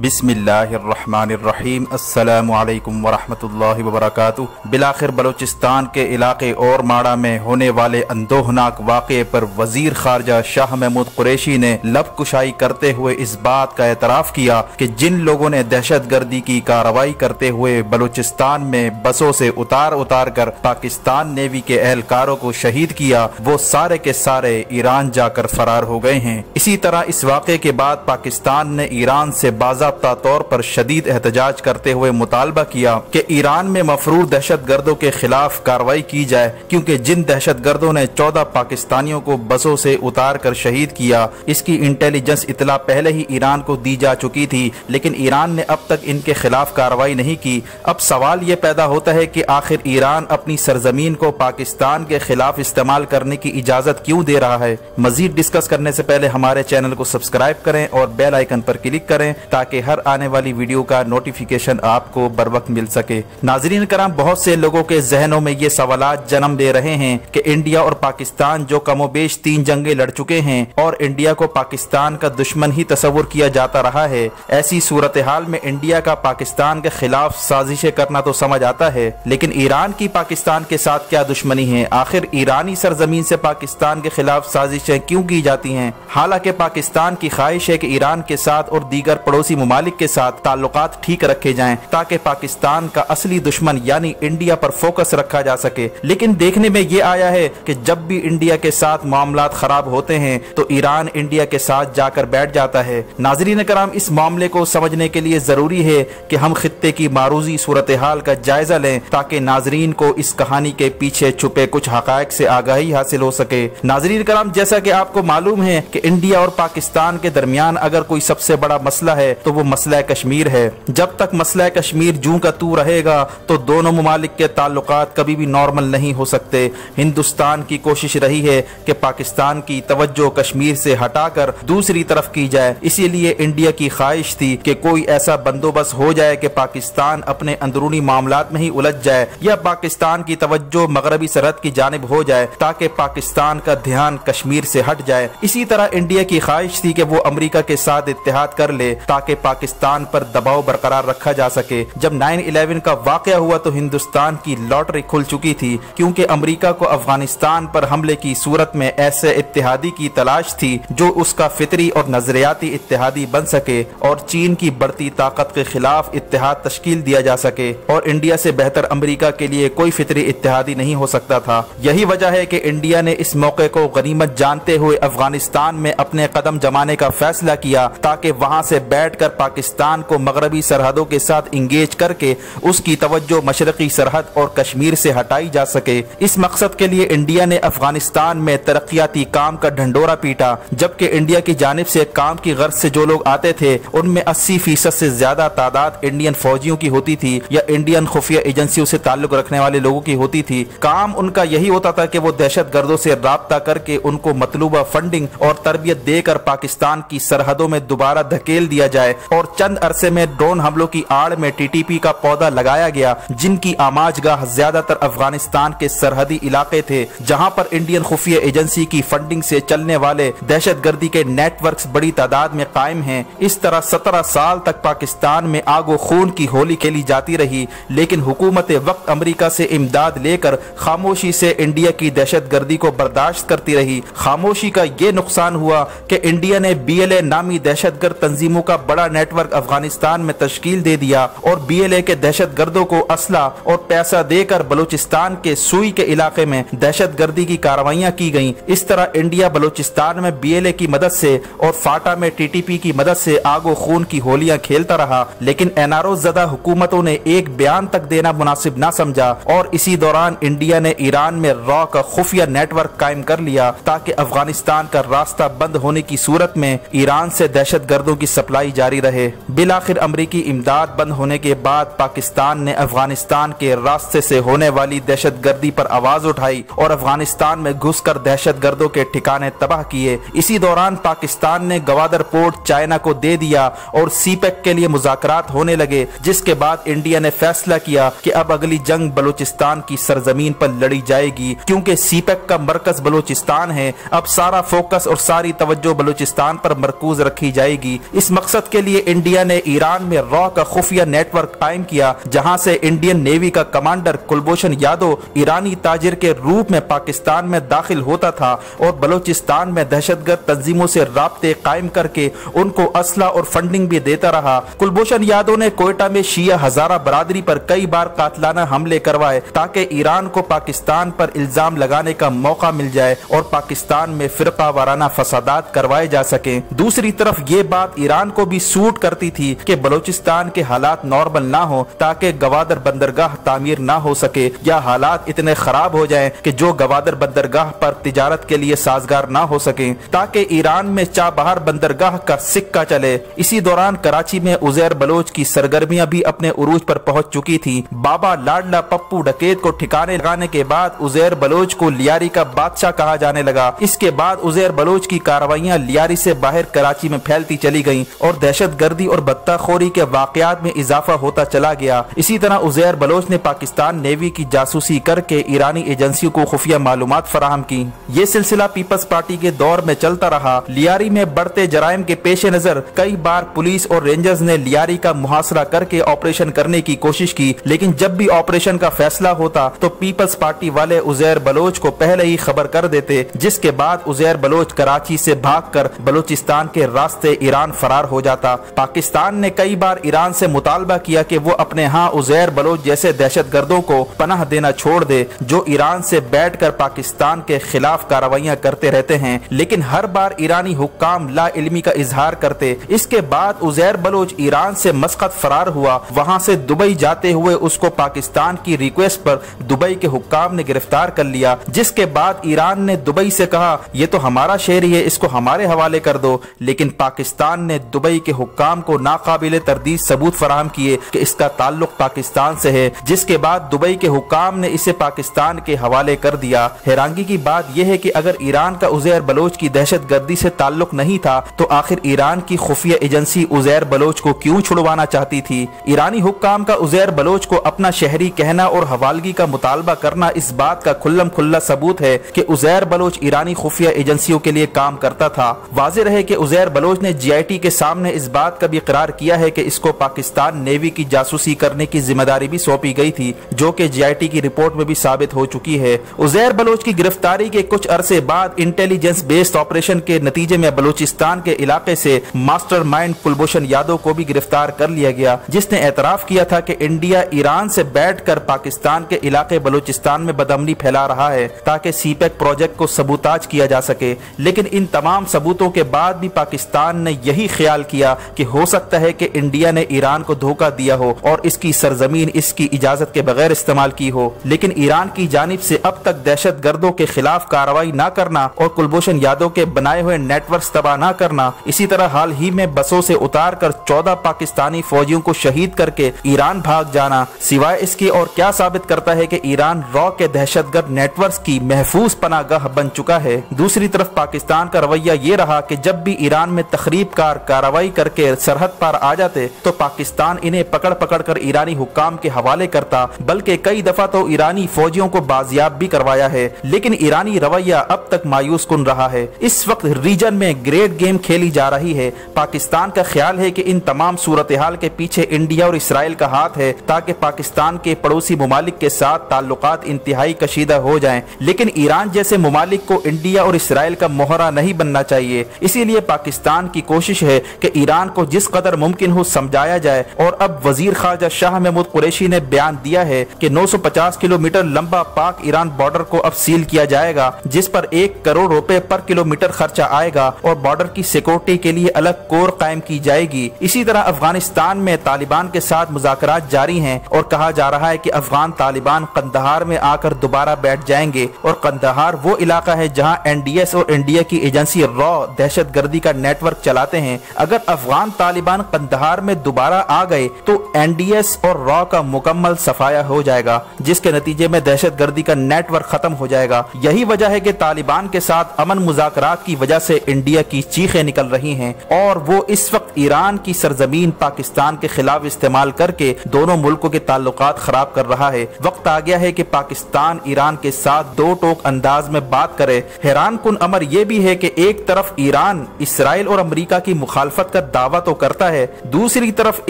बिस्मिल्लाहिर्रहमानिर्रहीम अस्सलामु अलैकुम वरहमतुल्लाहि वबरकातुहू। बिलाखिर बलूचिस्तान के इलाके और माड़ा में होने वाले अंदोहनाक वाक़े पर वजीर खारजा शाह महमूद कुरैशी ने लब कुशाई करते हुए इस बात का एतराफ़ किया कि जिन लोगों ने दहशत गर्दी की कार्रवाई करते हुए बलूचिस्तान में बसों से उतार कर पाकिस्तान नेवी के एहलकारों को शहीद किया, वो सारे के सारे ईरान जाकर फरार हो गए हैं। इसी तरह इस वाक़े के बाद पाकिस्तान ने ईरान से बाज़ाब्ता तौर पर शदीद एहतजाज करते हुए मुतालबा किया कि ईरान में मफरूर दहशत गर्दों के खिलाफ कार्रवाई की जाए, क्योंकि जिन दहशत गर्दों ने 14 पाकिस्तानियों को बसों से उतार कर शहीद किया, इसकी इंटेलिजेंस इतला पहले ही ईरान को दी जा चुकी थी, लेकिन ईरान ने अब तक इनके खिलाफ कार्रवाई नहीं की। अब सवाल ये पैदा होता है कि आखिर ईरान अपनी सरजमीन को पाकिस्तान के खिलाफ इस्तेमाल करने की इजाजत क्यों दे रहा है। मजीद डिस्कस करने से पहले हमारे चैनल को सब्सक्राइब करें और बेल आइकन पर क्लिक करें ताकि हर आने वाली वीडियो का नोटिफिकेशन आपको बर वक्त मिल सके। नाजरीन कराम, बहुत से लोगों के जहनों में ये सवालात जन्म ले रहे हैं कि इंडिया और पाकिस्तान जो कमोबेश 3 जंगें लड़ चुके हैं और इंडिया को पाकिस्तान का दुश्मन ही तस्वुर किया जाता रहा है, ऐसी सूरत हाल में इंडिया का पाकिस्तान के खिलाफ साजिशें करना तो समझ आता है, लेकिन ईरान की पाकिस्तान के साथ क्या दुश्मनी है। आखिर ईरानी सरजमीन से पाकिस्तान के खिलाफ साजिशें क्यों की जाती हैं। हालांकि पाकिस्तान की ख्वाहिश है कि ईरान के साथ और दीगर पड़ोसी ममालिक के साथ ताल्लुकात ठीक रखे जाएं ताकि पाकिस्तान का असली दुश्मन यानी इंडिया पर फोकस रखा जा सके। लेकिन देखने में ये आया है कि जब भी इंडिया के साथ मामलात खराब होते हैं तो ईरान इंडिया के साथ जाकर बैठ जाता है। नाजरीन कराम, इस मामले को समझने के लिए जरूरी है कि हम खित्ते की मारूजी सूरत हाल का जायजा लें ताकि नाजरीन को इस कहानी के पीछे छुपे कुछ हकायक से आगाही हासिल हो सके। नाजरीन कराम, जैसा कि आपको मालूम है कि इंडिया और पाकिस्तान के दरमियान अगर कोई सबसे बड़ा मसला है तो वो मसला कश्मीर है। जब तक मसला कश्मीर जूं का तू रहेगा तो दोनों ममालिक के ताल्लुकात कभी भी नॉर्मल नहीं हो सकते। हिंदुस्तान की कोशिश रही है कि पाकिस्तान की तवज्जो कश्मीर से हटाकर दूसरी तरफ की जाए, इसीलिए इंडिया की ख्वाहिश थी कि कोई ऐसा बंदोबस्त हो जाए कि पाकिस्तान अपने अंदरूनी मामलात में ही उलझ जाए या पाकिस्तान की तवज्जो मगरबी सरहद की जानिब हो जाए ताकि पाकिस्तान का ध्यान कश्मीर से हट जाए। इसी तरह इंडिया की ख्वाहिश थी कि वो अमेरिका के साथ इत्तेहाद कर ले ताकि पाकिस्तान पर दबाव बरकरार रखा जा सके। जब 9/11 का वाकया हुआ तो हिंदुस्तान की लॉटरी खुल चुकी थी, क्योंकि अमेरिका को अफगानिस्तान पर हमले की सूरत में ऐसे इत्तेहादी की तलाश थी जो उसका फितरी और नजरियाती इत्तेहादी बन सके और चीन की बढ़ती ताकत के खिलाफ इत्तेहाद तश्कील दिया जा सके, और इंडिया से बेहतर अमेरिका के लिए कोई फितरी इत्तेहादी नहीं हो सकता था। यही वजह है कि इंडिया ने इस मौके को गनीमत जानते हुए अफगानिस्तान में अपने कदम जमाने का फैसला किया ताकि वहां से बैठकर पाकिस्तान को मगरबी सरहदों के साथ इंगेज करके उसकी तवज्जो मशरकी सरहद और कश्मीर से हटाई जा सके। इस मकसद के लिए इंडिया ने अफगानिस्तान में तरक्याती काम का ढंडोरा पीटा, जबकि इंडिया की जानिब से काम की गर्ज से जो लोग आते थे उनमें 80% से ज्यादा तादाद इंडियन फौजियों की होती थी या इंडियन खुफिया एजेंसियों से ताल्लुक रखने वाले लोगों की होती थी। काम उनका यही होता था कि वो दहशत गर्दों से राब्ता करके उनको मतलूबा फंडिंग और तरबियत देकर पाकिस्तान की सरहदों में दोबारा धकेल दिया जाए, और चंद अरसे में ड्रोन हमलों की आड़ में टीटीपी का पौधा लगाया गया, जिनकी आमाजगाह ज्यादातर अफगानिस्तान के सरहदी इलाके थे जहां पर इंडियन खुफिया एजेंसी की फंडिंग से चलने वाले दहशत गर्दी के नेटवर्क्स बड़ी तादाद में कायम हैं। इस तरह 17 साल तक पाकिस्तान में आगो खून की होली खेली जाती रही, लेकिन हुकूमत वक्त अमेरिका से इमदाद लेकर खामोशी से इंडिया की दहशत गर्दी को बर्दाश्त करती रही। खामोशी का ये नुकसान हुआ कि इंडिया ने BLA नामी दहशत गर्द तंजीमों का बड़ा नेटवर्क अफगानिस्तान में तश्कील दे दिया और BLA के दहशत गर्दों को असला और पैसा देकर बलूचिस्तान के सुई के इलाके में दहशत गर्दी की कार्रवाइयां की गईं। इस तरह इंडिया बलूचिस्तान में BLA की मदद से और फाटा में TTP की मदद से आगो खून की होलियां खेलता रहा, लेकिन NRO ज़दा हुकूमतों ने एक बयान तक देना मुनासिब न समझा और इसी दौरान इंडिया ने ईरान में रॉ का खुफिया नेटवर्क कायम कर लिया ताकि अफगानिस्तान का रास्ता बंद होने की सूरत में ईरान से दहशत गर्दों की सप्लाई जारी रहे। बिलाखिर अमरीकी इमदाद बंद होने के बाद पाकिस्तान ने अफगानिस्तान के रास्ते से होने वाली दहशत गर्दी पर आवाज उठाई और अफगानिस्तान में घुसकर दहशत गर्दों के ठिकाने तबाह किए। इसी दौरान पाकिस्तान ने गवादर पोर्ट चाइना को दे दिया और सीपेक के लिए मुज़ाकरात होने लगे, जिसके बाद इंडिया ने फैसला किया कि अब अगली जंग बलूचिस्तान की सरजमीन पर लड़ी जाएगी, क्योंकि सीपेक का मरकज बलूचिस्तान है। अब सारा फोकस और सारी तवज्जो बलूचिस्तान पर मरकूज रखी जाएगी। इस मकसद के लिए इंडिया ने ईरान में रॉ का खुफिया नेटवर्क कायम किया, जहां से इंडियन नेवी का कमांडर कुलभूषण यादव ईरानी ताजिर के रूप में पाकिस्तान में दाखिल होता था और बलोचिस्तान में दहशतगर्द तंजीमों से राब्ते कायम करके उनको असला और फंडिंग भी देता रहा। कुलभूषण यादव ने कोयटा में शिया हजारा बरादरी पर कई बार कातलाना हमले करवाए ताकि ईरान को पाकिस्तान पर इल्जाम लगाने का मौका मिल जाए और पाकिस्तान में फिरका वाराना फसादात करवाए जा सके। दूसरी तरफ ये बात ईरान को भी सूट करती थी कि बलोचिस्तान के हालात नॉर्मल ना हो ताकि गवादर बंदरगाह तामीर ना हो सके या हालात इतने खराब हो जाएं कि जो गवादर बंदरगाह पर तिजारत के लिए साजगार ना हो सके, ताकि ईरान में चाबहार बंदरगाह का सिक्का चले। इसी दौरान कराची में उजैर बलोच की सरगर्मियां भी अपने उरूज पर पहुंच चुकी थी। बाबा लाडला पप्पू डकैत को ठिकाने लगाने के बाद उजैर बलोच को लियारी का बादशाह कहा जाने लगा। इसके बाद उजैर बलोच की कार्रवाइयां लियारी से बाहर कराची में फैलती चली गईं और दहशत गर्दी और बत्ताखोरी के वाकयात में इजाफा होता चला गया। इसी तरह उजैर बलोच ने पाकिस्तान नेवी की जासूसी करके ईरानी एजेंसियों को खुफिया मालूमात फराहम की। ये सिलसिला पीपल्स पार्टी के दौर में चलता रहा। लियारी में बढ़ते जराइम के पेश नजर कई बार पुलिस और रेंजर्स ने लियारी का मुहासरा करके ऑपरेशन करने की कोशिश की, लेकिन जब भी ऑपरेशन का फैसला होता तो पीपल्स पार्टी वाले उजैर बलोच को पहले ही खबर कर देते, जिसके बाद उजैर बलोच कराची से भागकर बलोचिस्तान के रास्ते ईरान फरार हो जाता। पाकिस्तान ने कई बार ईरान से मुतालबा किया कि वो अपने यहाँ उजैर बलोच जैसे दहशतगर्दों को पनाह देना छोड़ दे जो ईरान से बैठकर पाकिस्तान के खिलाफ कार्रवाइयां करते रहते हैं, लेकिन हर बार ईरानी हुक्काम ला इल्मी का इजहार करते। इसके बाद उजैर बलोच ईरान से मस्कत फरार हुआ। वहां से दुबई जाते हुए उसको पाकिस्तान की रिक्वेस्ट पर दुबई के हुक्काम ने गिरफ्तार कर लिया, जिसके बाद ईरान ने दुबई से कहा ये तो हमारा शहरी है, इसको हमारे हवाले कर दो, लेकिन पाकिस्तान ने दुबई के हुक्काम को नाकाबिले तरदीद सबूत फराहम किए कि इसका ताल्लुक पाकिस्तान से है, जिसके बाद दुबई के हुक्काम ने इसे पाकिस्तान के हवाले कर दिया। हैरानगी की बात यह है कि अगर ईरान का उजैर बलोच की दहशत गर्दी से ताल्लुक नहीं था तो आखिर ईरान की खुफिया एजेंसी उजैर बलोच को क्यों छुड़वाना चाहती थी। ईरानी हुक्काम का उजैर बलोच को अपना शहरी कहना और हवालगी का मुतालबा करना इस बात का खुल्लम खुल्ला सबूत है कि उजैर बलोच ईरानी खुफिया एजेंसियों के लिए काम करता था। वाज़ेह रहे कि उजैर बलोच ने GIT के सामने इस बात का भी इकरार किया है कि इसको पाकिस्तान नेवी की जासूसी करने की जिम्मेदारी भी सौंपी गई थी, जो कि GIT की रिपोर्ट में भी साबित हो चुकी है। उजैर बलोच की गिरफ्तारी के कुछ अरसे बाद इंटेलिजेंस बेस्ड ऑपरेशन के नतीजे में बलोचिस्तान के इलाके से मास्टरमाइंड कुलभूषण यादव को भी गिरफ्तार कर लिया गया, जिसने एतराफ किया था कि इंडिया ईरान से बैठकर पाकिस्तान के इलाके बलोचिस्तान में बदअमनी फैला रहा है ताकि सीपेक प्रोजेक्ट को सबूताज किया जा सके। लेकिन इन तमाम सबूतों के बाद भी पाकिस्तान ने यही ख्याल किया कि हो सकता है कि इंडिया ने ईरान को धोखा दिया हो और इसकी सरजमीन इसकी इजाजत के बगैर इस्तेमाल की हो। लेकिन ईरान की जानिब से अब तक दहशत गर्दों के खिलाफ कार्रवाई न करना और कुलभूषण यादव के बनाए हुए नेटवर्क तबाह न करना, इसी तरह हाल ही में बसों से उतार कर 14 पाकिस्तानी फौजियों को शहीद करके ईरान भाग जाना, सिवाय इसके और क्या साबित करता है कि ईरान रॉ के दहशतगर्द नेटवर्क की महफूज पनागाह बन चुका है। दूसरी तरफ पाकिस्तान का रवैया ये रहा कि जब भी ईरान में तखरीबकार कार्रवाई करके सरहद पार आ जाते तो पाकिस्तान इन्हें पकड़ पकड़ कर ईरानी हुक्काम के हवाले करता, बल्कि कई दफा तो ईरानी फौजियों को बाजियाब भी करवाया है। लेकिन ईरानी रवैया अब तक मायूस कुन रहा है। इस वक्त रीजन में ग्रेट गेम खेली जा रही है। पाकिस्तान का ख्याल है कि इन तमाम सूरत हाल के पीछे इंडिया और इसराइल का हाथ है ताकि पाकिस्तान के पड़ोसी मुमालिक के साथ ताल्लुकात इंतहाई कशीदा हो जाएं। लेकिन ईरान जैसे मुमालिक को इंडिया और इसराइल का मोहरा नहीं बनना चाहिए। इसीलिए पाकिस्तान की कोशिश है कि ईरान को जिस कदर मुमकिन हो समझाया जाए। और अब वजीर खारजा शाह महमूद कुरैशी ने बयान दिया है कि 950 किलोमीटर लंबा पाक ईरान बॉर्डर को अब सील किया जाएगा, जिस पर 1 करोड़ रुपए पर किलोमीटर खर्चा आएगा और बॉर्डर की सिक्योरिटी के लिए अलग कोर कायम की जाएगी। इसी तरह अफगानिस्तान में तालिबान के साथ मुज़ाकरात जारी हैं और कहा जा रहा है कि अफगान तालिबान कंदहार में आकर दोबारा बैठ जाएंगे। और कंदहार वो इलाका है जहां NDS और इंडिया की एजेंसी रॉ दहशत गर्दी का नेटवर्क चलाते हैं। अगर अफगान तालिबान कंदहार में दोबारा आ गए तो NDS और रॉ का मुकम्मल सफाया हो जाएगा, जिसके नतीजे में दहशत गर्दी का नेटवर्क खत्म हो जाएगा। यही वजह है कि तालिबान के साथ अमन मुज़ाकरात की वजह से इंडिया की चीखें निकल रही हैं और वो इस वक्त ईरान की सरजमीन पाकिस्तान के खिलाफ इस्तेमाल करके दोनों मुल्कों के ताल्लुकात खराब कर रहा है। वक्त आ गया है कि पाकिस्तान ईरान के साथ दो टोक अंदाज में बात करे। हैरान कुन अमर यह भी है कि एक तरफ ईरान इसराइल और अमेरिका की मुखालफत का दावा तो करता है, दूसरी तरफ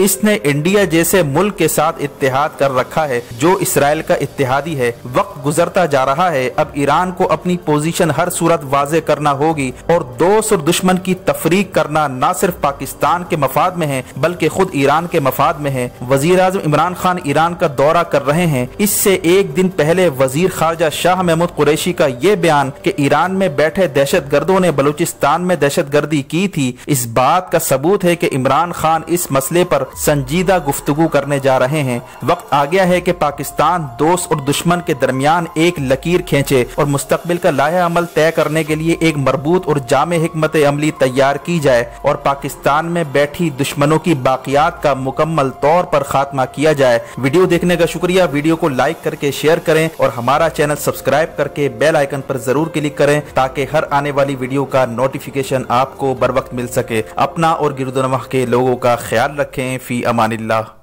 इसने इंडिया जैसे मुल्क के साथ इत्तेहाद कर रखा है जो इसराइल का इत्तेहादी है। वक्त गुजरता जा रहा है, अब ईरान को अपनी पोजीशन हर सूरत वाजे करना होगी और दोस्त और दुश्मन की तफरीक करना न सिर्फ पाकिस्तान के मफाद में है बल्कि खुद ईरान के मफाद में है। वजीर आज़म इमरान खान ईरान का दौरा कर रहे हैं। इससे एक दिन पहले वजीर खारजा शाह महमूद कुरैशी का ये बयान कि ईरान में बैठे दहशतगर्दों ने बलूचिस्तान में दहशतगर्दी की थी, इस बात का सबूत है कि इमरान खान इस मसले पर संजीदा गुफ्तगू करने जा रहे हैं। वक्त आ गया है कि पाकिस्तान दोस्त और दुश्मन के दरमियान एक लकीर खींचे और मुस्तकबिल का लाहे अमल तय करने के लिए एक मरबूत और जामे हिकमत अमली तैयार की जाए और पाकिस्तान में बैठी दुश्मनों की बाकियात का मुकम्मल तौर पर खात्मा किया जाए। वीडियो देखने का शुक्रिया। वीडियो को लाइक करके शेयर करें और हमारा चैनल सब्सक्राइब करके बेल आइकन पर जरूर क्लिक करें ताकि हर आने वाली वीडियो का नोटिफिकेशन आपको बर वक्त मिल सके। अपना और गिरदोनवाह के लोगों का ख्याल रखें। फी अमानिल्लाह।